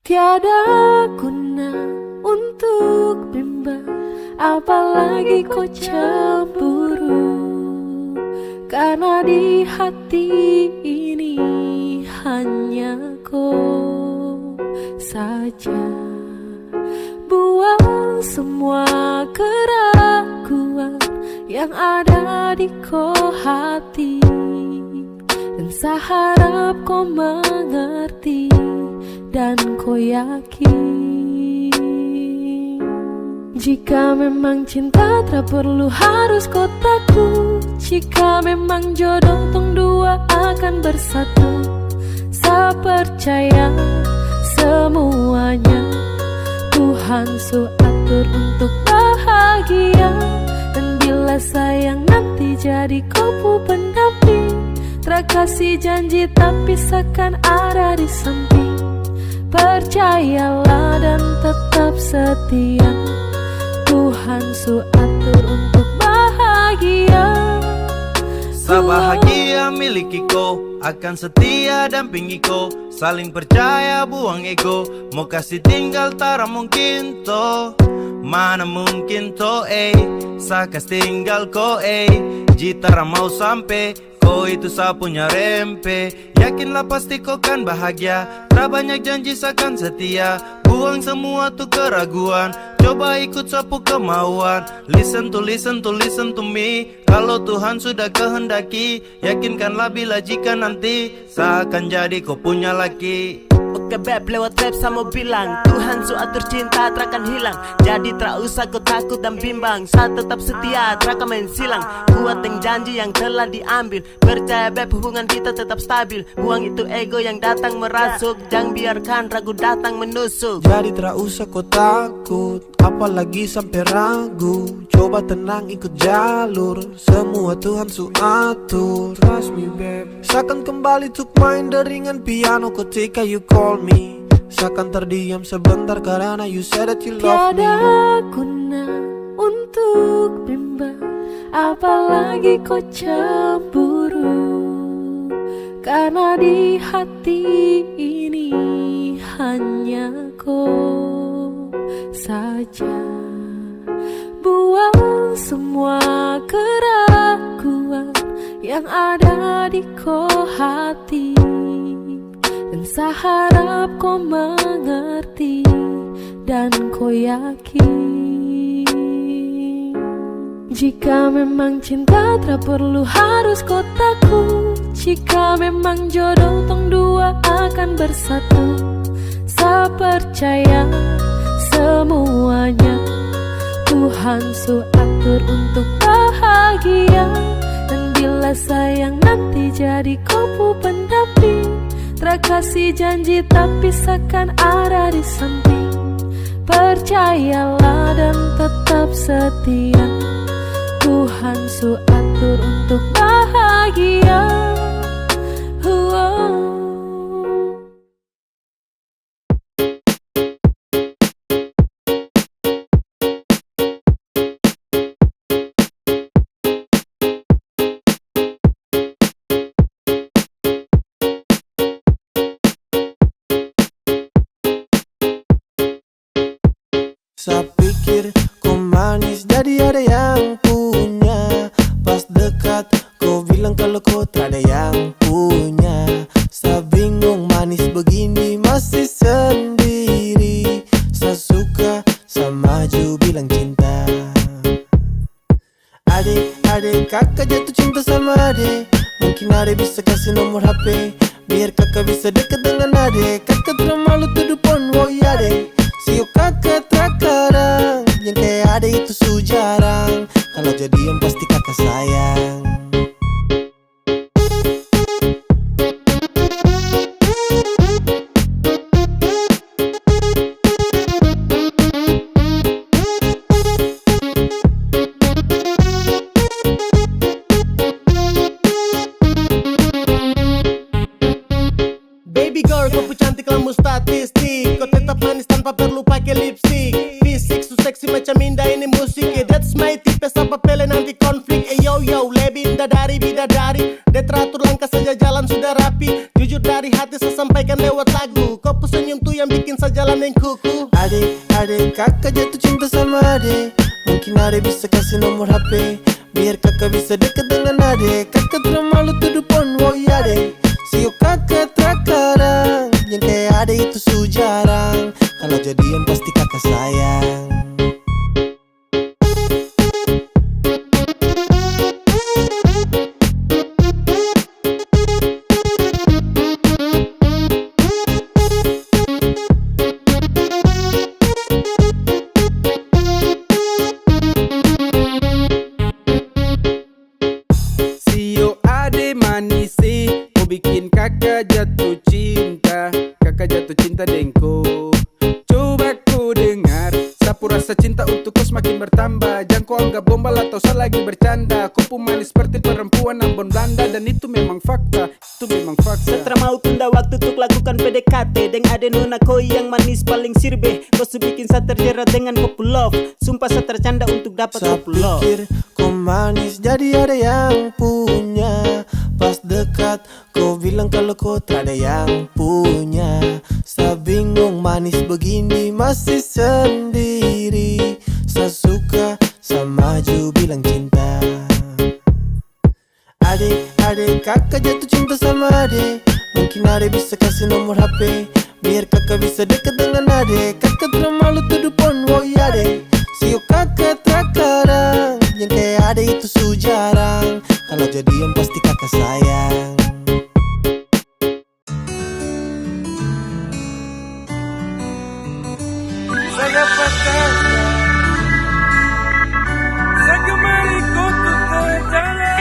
Tiada guna untuk bimbang, apalagi kau cemburu. Karena di hati ini hanya kau saja. Buang semua keraguan yang ada di kau hati, dan saya harap kau mengerti dan kau yakin. Jika memang cinta tak perlu harus kau takut. Jika memang jodoh tong dua akan bersatu, saya percaya semuanya Tuhan su atur untuk bahagia. Dan bila sayang nanti jadi kau pendamping, terkasih janji tapi seakan ada di samping. Percayalah dan tetap setia, Tuhan su atur untuk bahagia. Sa bahagia miliki ko, akan setia dampingi ko. Saling percaya buang ego, mau kasih tinggal tara mungkin to. Mana mungkin to sa kas tinggal ko jitara mau sampai, ko itu sa punya rempe. Yakinlah pasti kau kan bahagia, tak banyak janji sakan setia. Buang semua tuh keraguan, coba ikut sapu kemauan. Listen to me. Kalau Tuhan sudah kehendaki, yakinkanlah bila jika nanti seakan jadi kau punya laki. Oke beb, lewat rap saya mau bilang, Tuhan su atur cinta terakan hilang. Jadi tak usah kau takut dan bimbang, saya tetap setia terakan main silang. Kuat dengan janji yang telah diambil, percaya beb hubungan kita tetap stabil. Buang itu ego yang datang merasuk, jangan biarkan ragu datang menusuk. Jadi tak usah kau takut, apalagi sampai ragu. Coba tenang ikut jalur, semua Tuhan su atur. Trust me babe. Seakan kembali tuk main deringan piano ketika you call me. Seakan terdiam sebentar karena you said that you love me. Tiada guna untuk bimbang, apalagi kau cemburu. Karena di hati ini hanya kau saja. Buang semua keraguan yang ada di kau hati, dan saya harap kau mengerti dan kau yakin. Jika memang cinta tak perlu harus kau takut. Jika memang jodoh tong dua akan bersatu, saya percaya semuanya Tuhan su atur untuk bahagia. Dan bila sayang nanti jadi kau pendamping, terkasih janji tapi seakan ada di samping. Percayalah dan tetap setia, Tuhan su atur untuk bahagia. Saya pikir kau manis jadi ada yang punya. Pas dekat kau bilang kalau kau tak ada yang punya. Saya bingung manis begini masih sendiri. Saya suka, saya maju bilang cinta. Adek, kakak jatuh cinta sama adek. Mungkin adek bisa kasih nomor HP, biar kakak bisa dekat dengan adek. Kakak terlalu tuduh pon, woi adek. Siu kakak terkadang yang kayak adek itu sujar. jadian pasti kakak sayang. Baby girl, kau pu cantik lampu statistik. Kau tetap manis tanpa perlu pakai lipstick. Fisik su seksi macam indah ini musik. That's my tipe, apa pele nanti konflik. Yo yo, lebih bidadari. Dia teratur langkah saja jalan sudah rapi. Jujur dari hati saya sampaikan lewat lagu. Kau pu senyum tuh yang bikin saya jalan yang kuku. Adek, kakak jatuh cinta sama adek. Mungkin adek bisa kasih nomor HP, biar kakak bisa deket dengan adek. Kakak tidak malu tuduh pon, woi adek. Sio kakak terkadang yang kayak ada itu su jarang. Kalau jadian pasti kakak sayang. Sio ade manisi, bikin kakak jatuh cinta. Kakak jatuh cinta dengko. Coba ku dengar, sapu rasa cinta untuk kau semakin bertambah. Jangan kau anggap gombal atau saya lagi bercanda. Kau pun manis seperti perempuan Ambon Belanda. Dan itu memang fakta, itu memang fakta. Setelah mau tunda waktu untuk lakukan PDKT Deng ade nona koi yang manis paling sirbe. Kau bikin saya terjerat dengan kopu love. Sumpah saya tercanda untuk dapat Saya kopu love. pikir kau manis jadi ada yang punya. Pas dekat kau bilang kalau kau tak ada yang punya. Saya bingung manis begini masih sendiri. Saya suka sama maju bilang cinta. Adek, kakak jatuh cinta sama adek. Mungkin adek bisa kasih nomor HP, biar kakak bisa deket dengan adek. Kakak tidak malu tuduh pon, woi adek. Sio kakak terkadang yang kayak adek itu su jarang. Kalau jadian pasti kakak sayang. Saya patah, saya kemari kau tuh terjalan.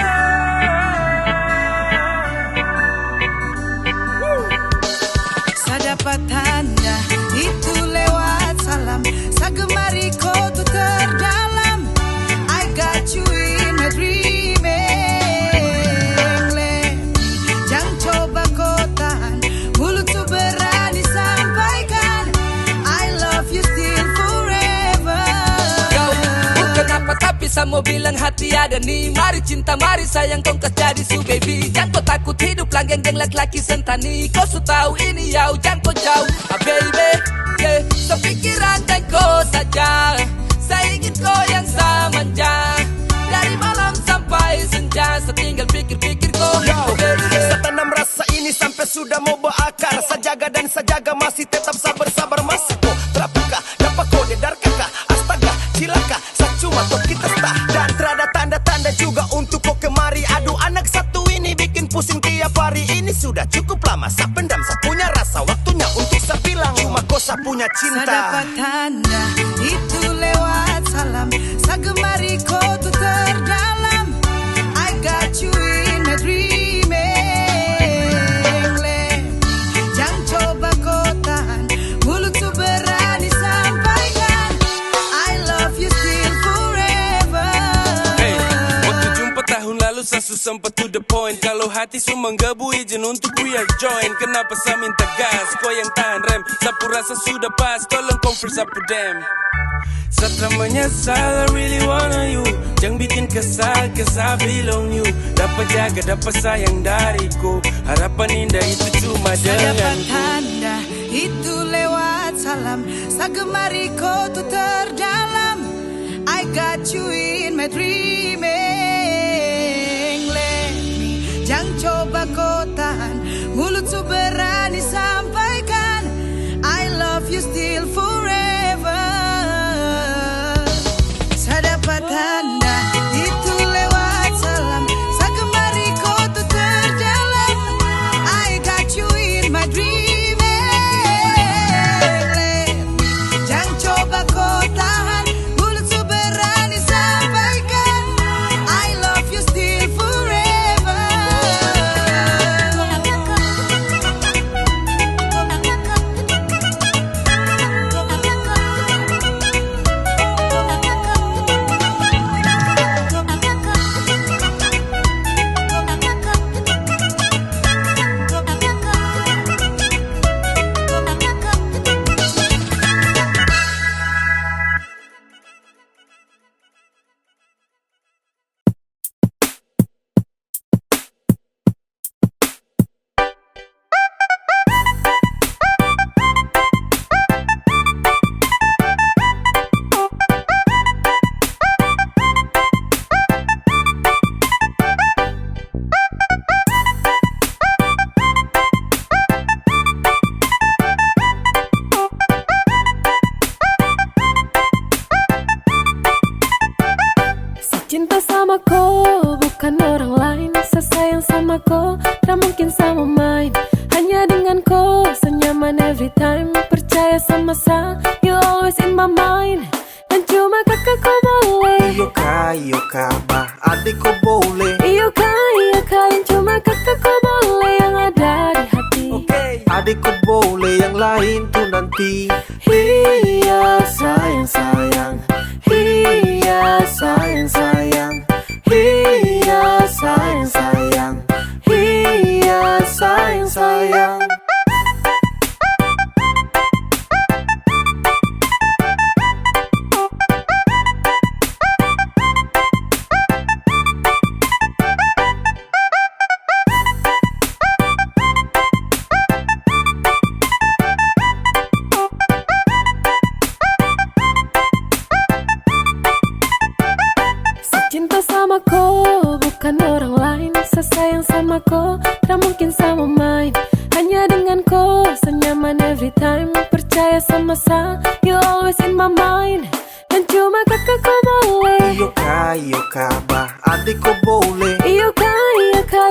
Saya dapat tanda itu lewat salam. Saya gemari kau tuh terdalam. I got you in my dreaming. Jangan coba kau tahan, mulut tuh berani sampaikan I love you still forever. Kau bukan apa tapi saya mau bilang hati ada nih. Mari cinta, mari sayang, tongkat jadi su baby. Jangan kau takut hidup langgeng laki-laki sentani. Kau su tahu ini yau, jangan kau jauh baby. Yeah, sepikiran dan kau saja. Saya ingin kau yang samanja. Dari malam sampai senja, setinggal pikir-pikir kau. Saya tanam rasa ini sampai sudah mau berakar. Saya jaga dan saya jaga masih tetap sabar-sabar. Masih kok terapakah, dapat kau dedar kakak. Astaga, cilaka, saya cuma tok kita stah. Dan terada tanda-tanda juga untuk kau kemari. Aduh anak satu ini bikin pusing tiap hari. Ini sudah cukup lama, saya pendam, saya punya rasa. Waktunya untuk saya bilang, cuma kau saya punya cinta. Saya dapat tanda itu lewat salam. Saya gemari kau tuh terdalam. I got you in my dreaming. Jangan coba kau tahan, mulut tuh berani sampaikan I love you still forever. Hey, waktu jumpa tahun lalu saya sempat to the point. Kalau hati su menggebu izin untuk we are join. Kenapa saya minta gas, kau yang tahan rem. Sapu rasa sudah pas, tolong confirm sapu dem. Setelah menyesal, I really wanna you. Jangan bikin kesal, cause I belong you. Dapat jaga, dapat sayang dariku. Harapan indah itu cuma Saya dapat denganku. tanda itu lewat salam. Saya gemari kau tuh terdalam. I got you in my dreaming. Let me, jangan coba kau tahan, mulut tuh berani sampaikan I love you still forever. Saya dapat tanda itu lewat salam. Saya gemari kau tuh terdalam. I got you in my dreaming. Jangan coba kau tahan, mulut tuh berani sampaikan Cinta sama kau bukan orang lain. Saya sayang sama kau, tak mungkin sama main. Hanya dengan kau, senyaman every time. Percaya sama saya, you always in my mind. Dan cuma kakak kau boleh. Iyo kak, bah adik kau boleh. Iyo kak, yang cuma kakak kau boleh. Yang ada di hati. Adik kau boleh, yang lain tuh nanti. Iya sayang. Iya sayang. Iya sayang. Iya sayang. Cinta sama kau bukan orang lain. Saya sayang sama kau, tak mungkin sama main. Hanya dengan kau, senyaman every time. Percaya sama saya, you always in my mind. Dan cuma kakak kau boleh. Iyo kak, bah adik kau boleh. Iyo kak,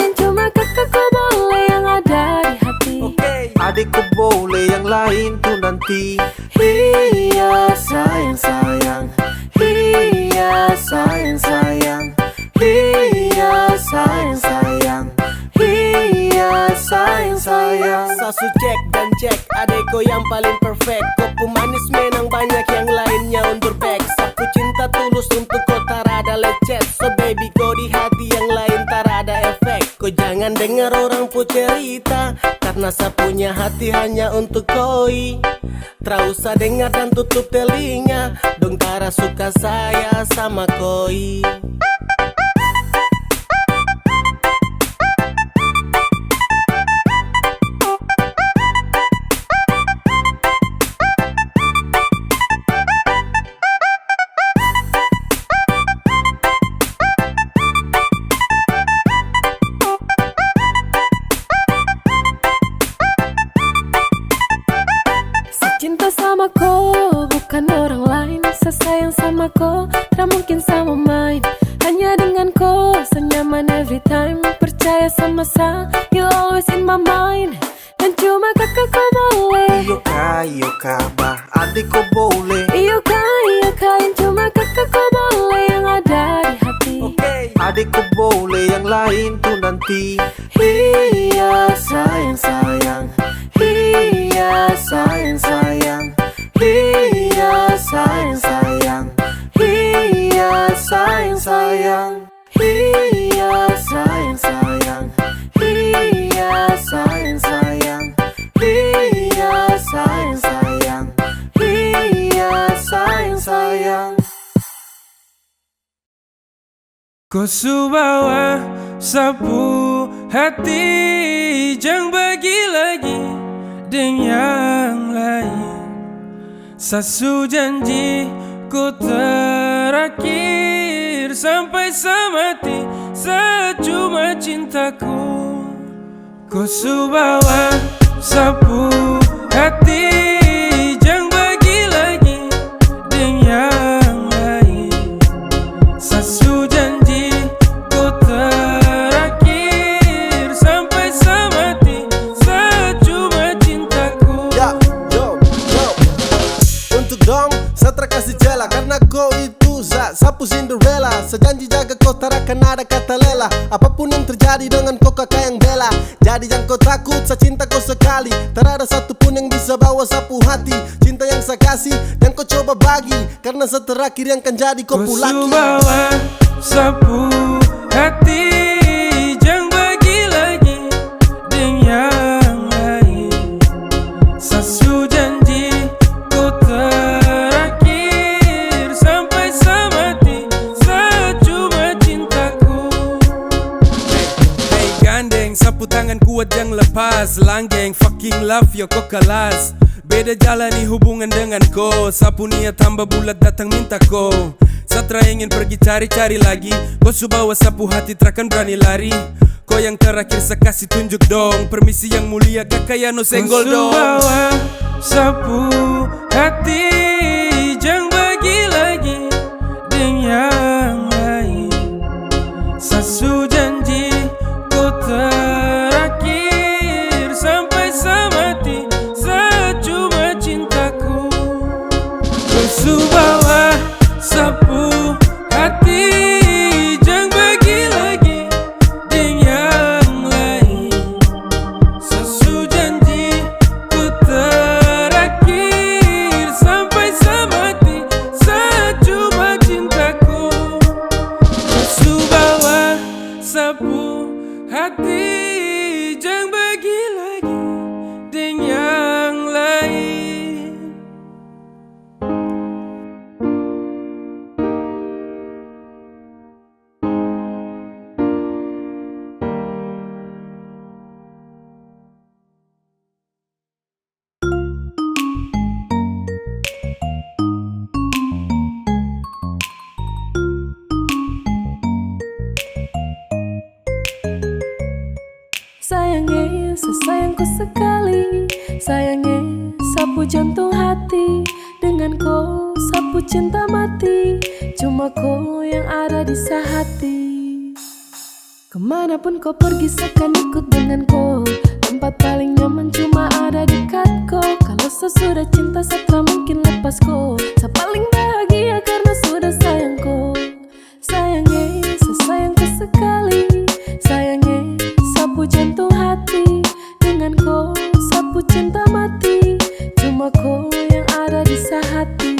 yang cuma kakak kau boleh. Yang ada di hati. Adik kau boleh, yang lain tuh nanti. Iya sayang. Iya sayang. Iya sayang. Iya sayang. Sasu cek dan cek, adeko yang paling perfect. Kau manis menang banyak yang lainnya undur pek. Sapu cinta tulus untuk kau tarada lecet. So baby kau di hati yang lain tarada efek. Kau jangan dengar orang pu cerita, karena sapunya hati hanya untuk koi. Tra usah dengar dan tutup telinga, dong tara suka saya sama koi. Cinta sama kau bukan orang lain. Saya sayang sama kau, tak mungkin sama main. Hanya dengan kau, senyaman every time. Percaya sama saya, you always in my mind. Dan cuma kakak kau boleh. Iyo kak, bah adik kau boleh. Iyo kak, yang cuma kakak kau boleh. Yang ada di hati. Adik kau boleh, yang lain tuh nanti. Iya sayang. Iya sayang. Iya sayang. Iya sayang. Iya sayang. Iya sayang. Iya sayang. Iya sayang. Kau subawa sapu hati, jangan bagi lagi dengan yang lain. Sasu janji ku terakhir sampai semati, secuma cintaku. Kau subawa sapu hati, jangan bagi lagi dengan yang lain. Sasu janji ku terakhir sampai semati, secuma cintaku. Untuk dong, saya terkasih jela karena kau itu sapu Cinderella. Sejanji jaga kau tarakan ada kata lela. Apapun yang terjadi dengan kau kakak yang bela. Jadi jangan kau takut, saya cinta kau sekali. Tak ada satupun yang bisa bawa sapu hati. Cinta yang saya kasih dan kau coba bagi, karena seterakhir yang kan jadi kau Kau pulaki. subawa sapu hati, jangan bagi lagi dengan yang lain. Sasu janji ku terakhir sampai semati, secuma cintaku. Hey gandeng, sapu tangan kuat jangan lepas. Langgeng, fucking love yo kau kelas. Beda jalani hubungan dengan kau. Sapu niat tambah bulat datang minta kau. Satra ingin pergi cari-cari lagi. Kau subawa sapu hati terakan berani lari. Kau yang terakhir saya kasih tunjuk dong. Permisi yang mulia kakak ya no senggol dong. Kau subawa sapu hati, jangan bagi lagi dengan yang lain. hati jangan pergi lagi dengan yang lain. Sayangnya, sesayangku sekali. Sayangnya, sapu jantung hati. Dengan kau, sapu cinta mati. Cuma kau yang ada di sehati. Kemanapun kau pergi, seakan ikut dengan kau. Tempat paling nyaman cuma ada dekat kau. Kalau sesudah cinta, setelah mungkin lepas kau. Saya paling bahagia karena sudah sayang kau. Sayangnya, sesayangku sekali. Sayangnya, sapu jantung hati. Dengan kau, sapu cinta mati. Cuma kau yang ada di sehati.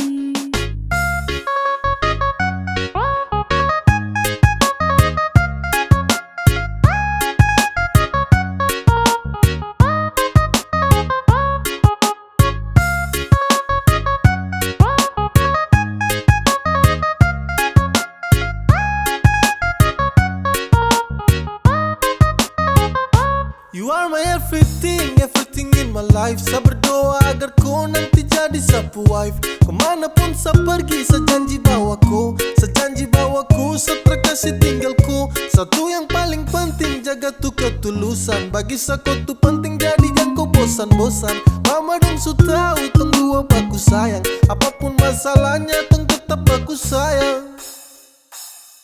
You are my everything, everything in my life. Saya berdoa agar kau nanti jadi sapu wife. Kemanapun saya pergi, saya janji bawaku. Saya janji bawaku, saya terkasih tinggalku. Satu yang paling penting, jaga tuh ketulusan. Bagi saya kau tuh penting, jadi jangan kau bosan-bosan. Mama dan su tahu, tunggu aku sayang. Apapun masalahnya, tunggu tetap aku sayang.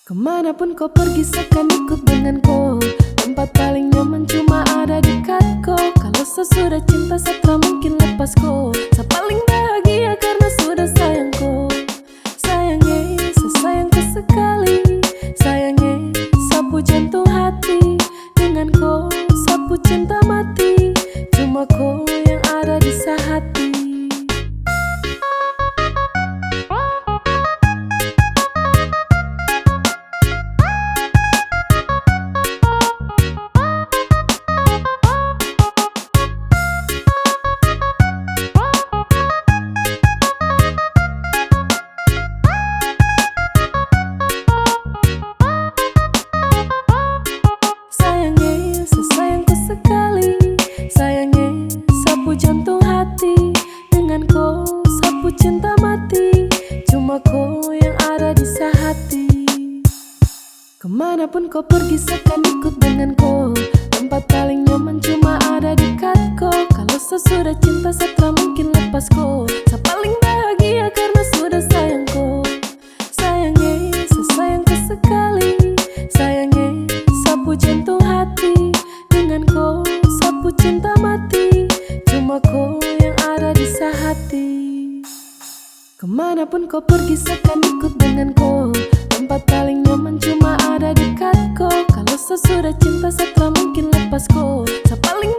Kemanapun kau pergi, seakan ikut dengan kau. Tempat paling nyaman cuma ada dekat kau. Kalau sesudah cinta, setelah mungkin lepas kau. Saya paling bahagia karena sudah sayang kau. Sayangnya, sesayangku sekali. Sayangnya, sapu jantung hati. Dengan kau, sapu cinta mati. Cuma kau yang ada di sehati. Sayangnya, sesayangku sekali. Sayangnya, sapu jantung hati. Dengan kau, sapu cinta mati. Cuma kau yang ada di sehati. Kemanapun kau pergi, seakan ikut dengan kau. Tempat paling nyaman cuma ada dekat kau. Kalau sesudah cinta, setelah mungkin lepas kau. Saya paling bahagia karena sudah sayang kau. Sayangnya, sesayangku sekali. Sayangnya, sapu jantung hati. Dengan kau, sapu cinta mati. Cuma kau yang ada di sehati. Kemanapun kau pergi, seakan ikut dengan kau. Tempat paling nyaman cuma ada dekat kau. Kalau sesudah cinta, setelah mungkin lepas kau. Saya paling